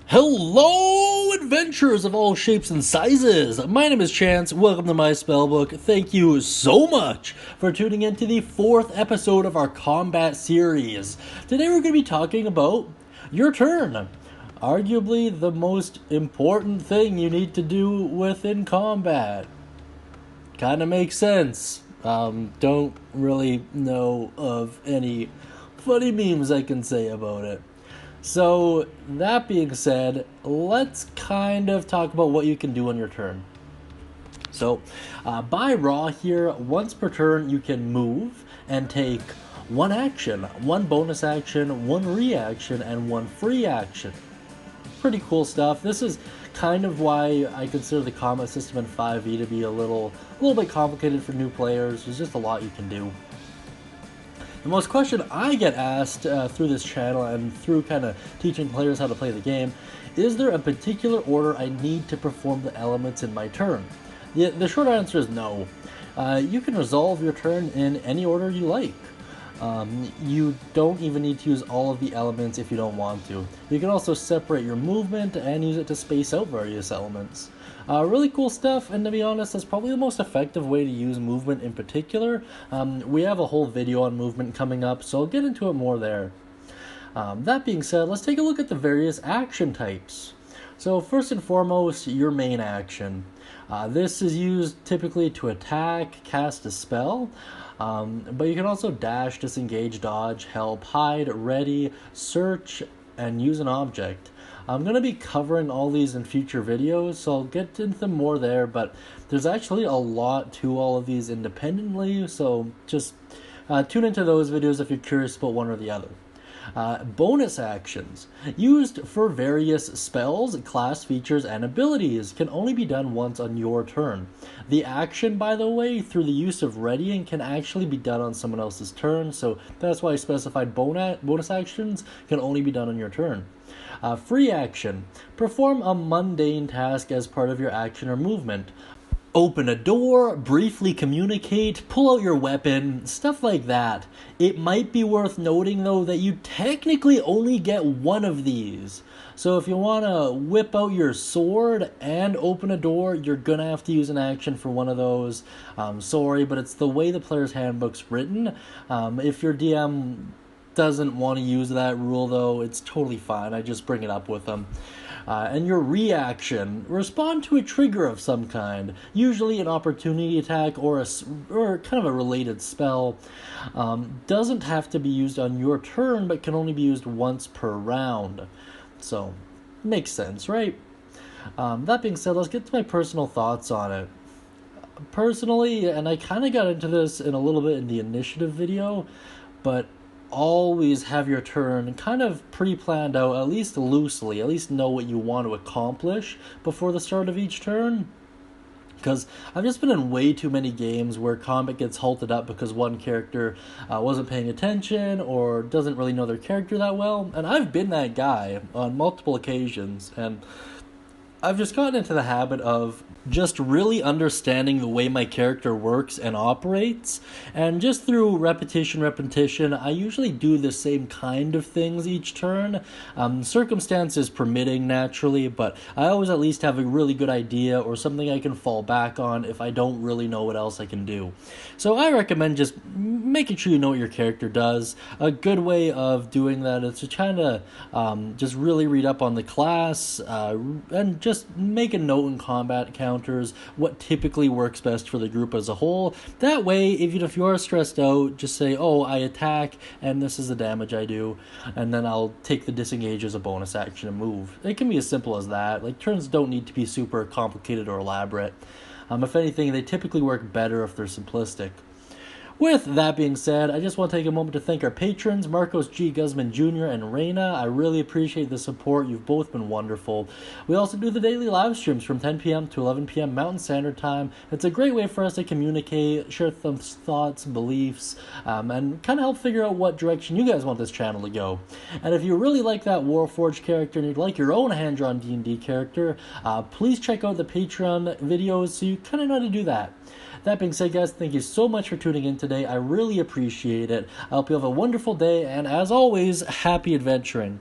Hello, adventurers of all shapes and sizes! My name is Chance. Welcome to my Spellbook. Thank you so much for tuning in to the 4th episode of our combat series. Today we're going to be talking about your turn. Arguably the most important thing you need to do within combat. Kind of makes sense. Don't really know of any funny memes I can say about it. So, that being said, let's kind of talk about what you can do on your turn. So, by Raw here, once per turn, you can move and take one action, one bonus action, one reaction, and one free action. Pretty cool stuff. This is kind of why I consider the combat system in 5e to be a little bit complicated for new players. There's just a lot you can do. The most question I get asked through this channel and through kind of teaching players how to play the game, is there a particular order I need to perform the elements in my turn? The short answer is no. You can resolve your turn in any order you like. You don't even need to use all of the elements if you don't want to. You can also separate your movement and use it to space out various elements. Really cool stuff, and to be honest, that's probably the most effective way to use movement in particular. We have a whole video on movement coming up, so I'll get into it more there. That being said, let's take a look at the various action types. So first and foremost, your main action. This is used typically to attack, cast a spell, but you can also dash, disengage, dodge, help, hide, ready, search, and use an object. I'm going to be covering all these in future videos, so I'll get into them more there, but there's actually a lot to all of these independently, so just tune into those videos if you're curious about one or the other. Bonus actions, used for various spells, class features, and abilities, can only be done once on your turn. The action, by the way, through the use of readying, can actually be done on someone else's turn, so that's why I specified bonus actions can only be done on your turn. Free action, perform a mundane task as part of your action or movement. Open a door, briefly communicate, pull out your weapon, stuff like that. It might be worth noting, though, that you technically only get one of these. So if you want to whip out your sword and open a door, you're going to have to use an action for one of those. Sorry, but it's the way the player's handbook's written. If your DM doesn't want to use that rule, though, it's totally fine. I just bring it up with them. And your reaction, respond to a trigger of some kind, usually an opportunity attack or kind of a related spell. Doesn't have to be used on your turn, but can only be used once per round. So, makes sense, right? That being said, let's get to my personal thoughts on it. Personally, and I kind of got into this in a little bit in the initiative video, but always have your turn kind of pre-planned out, at least loosely, at least know what you want to accomplish before the start of each turn. Because I've just been in way too many games where combat gets halted up because one character wasn't paying attention or doesn't really know their character that well, and I've been that guy on multiple occasions, and I've just gotten into the habit of just really understanding the way my character works and operates, and just through repetition, I usually do the same kind of things each turn, circumstances permitting naturally, but I always at least have a really good idea or something I can fall back on if I don't really know what else I can do. So I recommend just making sure you know what your character does. A good way of doing that is to kind of just really read up on the class, and just make a note in combat counters what typically works best for the group as a whole. That way, even if you are stressed out, just say, oh, I attack and this is the damage I do, and then I'll take the disengage as a bonus action and move. It can be as simple as that. Like, turns don't need to be super complicated or elaborate. If anything, they typically work better if they're simplistic. With that being said, I just want to take a moment to thank our patrons, Marcos G. Guzman Jr. and Reina. I really appreciate the support. You've both been wonderful. We also do the daily live streams from 10 p.m. to 11 p.m. Mountain Standard Time. It's a great way for us to communicate, share some thoughts, beliefs, and kind of help figure out what direction you guys want this channel to go. And if you really like that Warforged character and you'd like your own hand-drawn D&D character, please check out the Patreon videos so you kind of know how to do that. That being said, guys, thank you so much for tuning in today. I really appreciate it. I hope you have a wonderful day, and as always, happy adventuring.